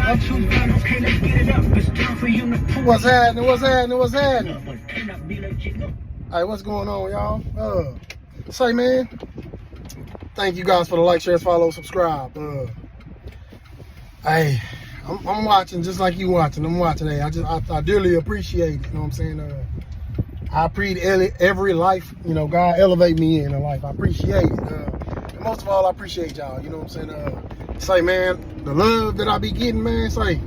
What's happening? What's happening? What's happening? Hey, what's going on, y'all? Say, man, thank you guys for the like, share, follow, subscribe. Hey, I'm watching just like you watching. I'm watching. Hey, I dearly appreciate it. You know what I'm saying? I appreciate every life, you know, God elevate me in life. I appreciate it. And most of all, I appreciate y'all. You know what I'm saying? Say, man, the love that I be getting, man, say,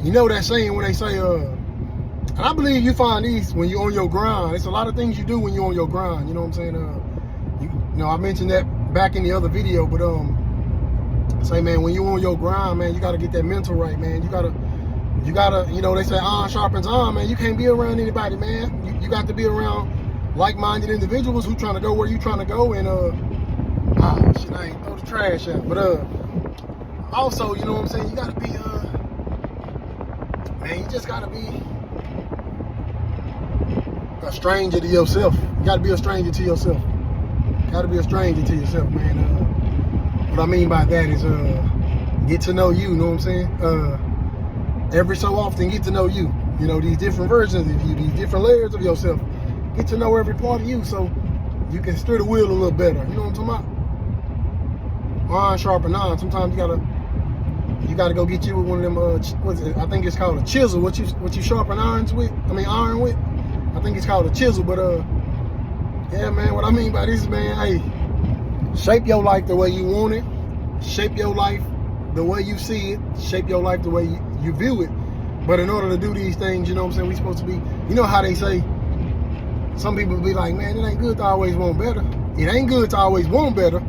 you know that saying when they say, and I believe you find these when you're on your grind. It's a lot of things you do when you're on your grind. You know what I'm saying? You know, I mentioned that back in the other video, but say, man, when you're on your grind, man, you gotta get that mental right, man. You gotta, you know, they say iron sharpens iron, man. You can't be around anybody, man. You got to be around like-minded individuals who trying to go where you trying to go. And shit, I ain't throw the trash out. But also, you know what I'm saying, you gotta be man, you just gotta be a stranger to yourself. You gotta be a stranger to yourself. You gotta be a stranger to yourself, man. What I mean by that is get to know you know what I'm saying? Every so often, get to know you. You know, these different versions of you, these different layers of yourself. Get to know every part of you so you can steer the wheel a little better. You know what I'm talking about? Iron sharpen iron. Sometimes you gotta go get you with one of them. What's it? I think it's called a chisel. What you sharpen irons with? I mean iron with. I think it's called a chisel. But yeah, man. What I mean by this, man, hey, shape your life the way you want it. Shape your life the way you see it. Shape your life the way you view it. But in order to do these things, you know what I'm saying, we supposed to be, you know how they say, some people be like, man, it ain't good to always want better. It ain't good to always want better.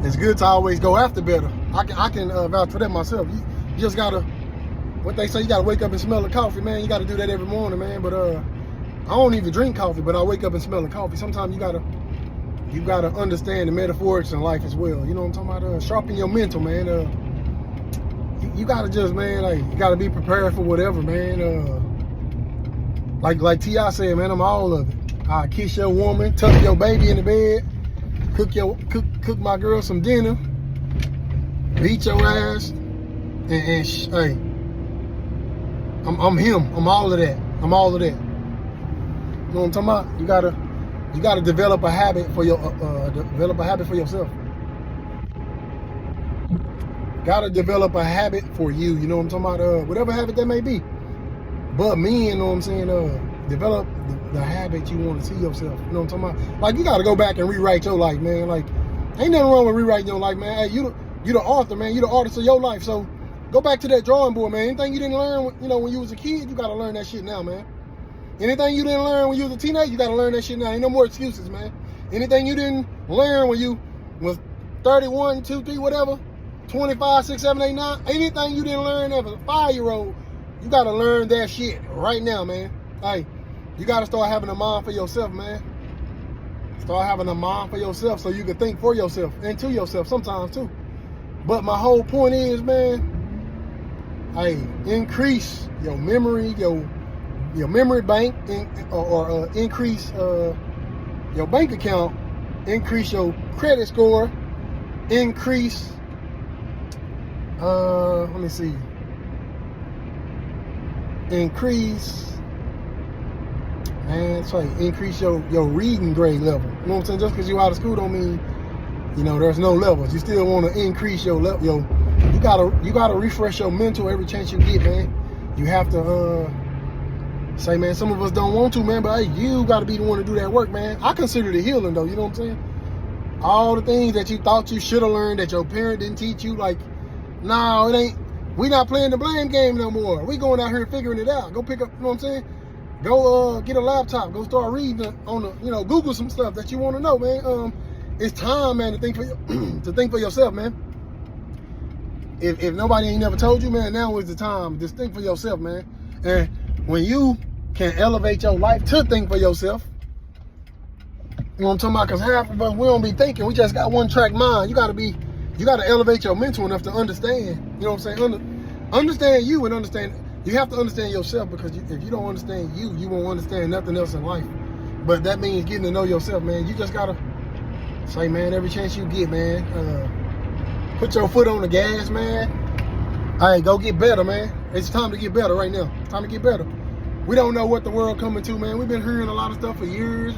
It's good to always go after better. I can vouch for that myself. You just gotta, what they say, you gotta wake up and smell the coffee, man. You gotta do that every morning, man. But I don't even drink coffee, but I wake up and smell the coffee. Sometimes you gotta understand the metaphors in life as well. You know what I'm talking about? Sharpen your mental, man. You gotta just, man, like, you gotta be prepared for whatever, man. Like T.I. said, man, I'm all of it. I kiss your woman, tuck your baby in the bed, cook my girl some dinner, beat your ass, and hey, I'm him. I'm all of that. I'm all of that. You know what I'm talking about? You gotta develop a habit for yourself. Gotta develop a habit for you. You know what I'm talking about? Whatever habit that may be. But me, you know what I'm saying? Develop the habit you want to see yourself. You know what I'm talking about? Like, you gotta go back and rewrite your life, man. Like, ain't nothing wrong with rewriting your life, man. Hey, you the author, man. You the artist of your life. So go back to that drawing board, man. Anything you didn't learn, you know, when you was a kid, you gotta learn that shit now, man. Anything you didn't learn when you was a teenager, you gotta learn that shit now. Ain't no more excuses, man. Anything you didn't learn when you was 31, 2, 3, whatever, 25, 6, 7, 8, 9, anything you didn't learn as a 5-year-old, you gotta learn that shit right now, man. Hey, you gotta start having a mind for yourself, man. Start having a mind for yourself so you can think for yourself and to yourself sometimes too. But my whole point is, man, hey, increase your memory, your memory bank, or increase your bank account, increase your credit score, increase, let me see, increase, man, sorry, increase your reading grade level. You know what I'm saying? Just because you're out of school don't mean, you know, there's no levels. You still want to increase your level. You gotta refresh your mental every chance you get, man. You have to say, man, some of us don't want to, man, but hey, you gotta be the one to do that work, man. I consider it healing, though. You know what I'm saying? All the things that you thought you should have learned that your parent didn't teach you, like, no, it ain't. We not playing the blame game no more. We going out here figuring it out. Go pick up, you know what I'm saying? Go get a laptop. Go start reading on the, you know, Google some stuff that you want to know, man. It's time, man, to think for yourself, man. If nobody ain't never told you, man, now is the time. Just think for yourself, man. And when you can elevate your life to think for yourself, you know what I'm talking about? Because half of us, we don't be thinking. We just got one-track mind. You gotta elevate your mental enough to understand. You know what I'm saying? Understand you and understand. You have to understand yourself, because if you don't understand you, you won't understand nothing else in life. But that means getting to know yourself, man. You just gotta say, man, every chance you get, man, put your foot on the gas, man. Hey, go get better, man. It's time to get better right now. It's time to get better. We don't know what the world coming to, man. We've been hearing a lot of stuff for years.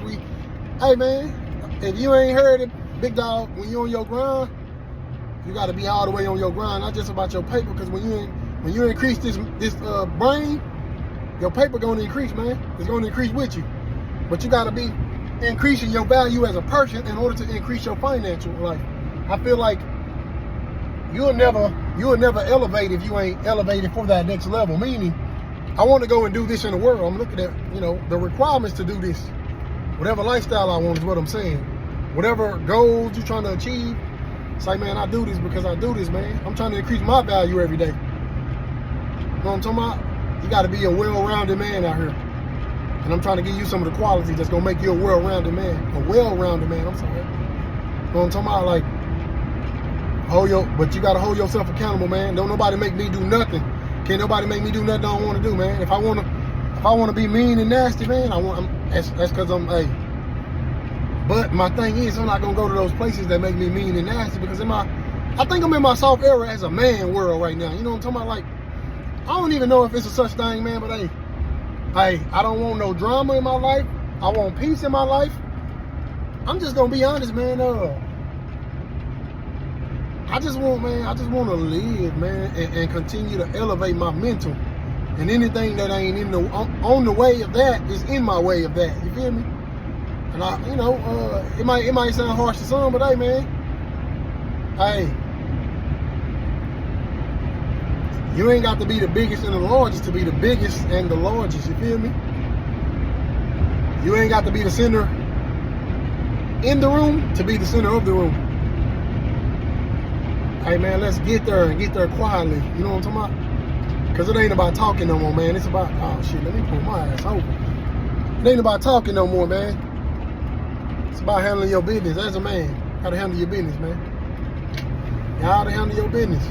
Hey, man, if you ain't heard it, big dog, when you on your grind, you got to be all the way on your grind, not just about your paper. Because when you increase this brain, your paper gonna increase, man. It's gonna increase with you. But you got to be increasing your value as a person in order to increase your financial life. I feel like you'll never elevate if you ain't elevated for that next level. Meaning, I want to go and do this in the world. I'm looking at, the requirements to do this. Whatever lifestyle I want is what I'm saying. Whatever goals you're trying to achieve, it's like, man, I do this because I do this, man. I'm trying to increase my value every day. You know what I'm talking about? You got to be a well-rounded man out here. And I'm trying to give you some of the qualities that's going to make you a well-rounded man. I'm sorry. You know what I'm talking about? Like, but you got to hold yourself accountable, man. Don't nobody make me do nothing. Can't nobody make me do nothing I don't want to do, man. If I want to be mean and nasty, man, that's because I'm, hey. But my thing is, I'm not going to go to those places that make me mean and nasty because I think I'm in my soft era as a man world right now. You know what I'm talking about? Like, I don't even know if it's a such thing, man, but hey, I don't want no drama in my life. I want peace in my life. I'm just going to be honest, man. I just want to live, man, and continue to elevate my mental. And anything that ain't on the way of that is in my way of that. You feel me? And it might sound harsh to some, but hey, man, you ain't got to be the biggest and the largest to be the biggest and the largest. You feel me? You ain't got to be the center in the room to be the center of the room. Hey, man, let's get there and get there quietly. You know what I'm talking about? Because it ain't about talking no more, man. It's about, oh, shit, let me pull my ass over. It ain't about talking no more, man. It's about handling your business as a man. How to handle your business, man. You how to handle your business.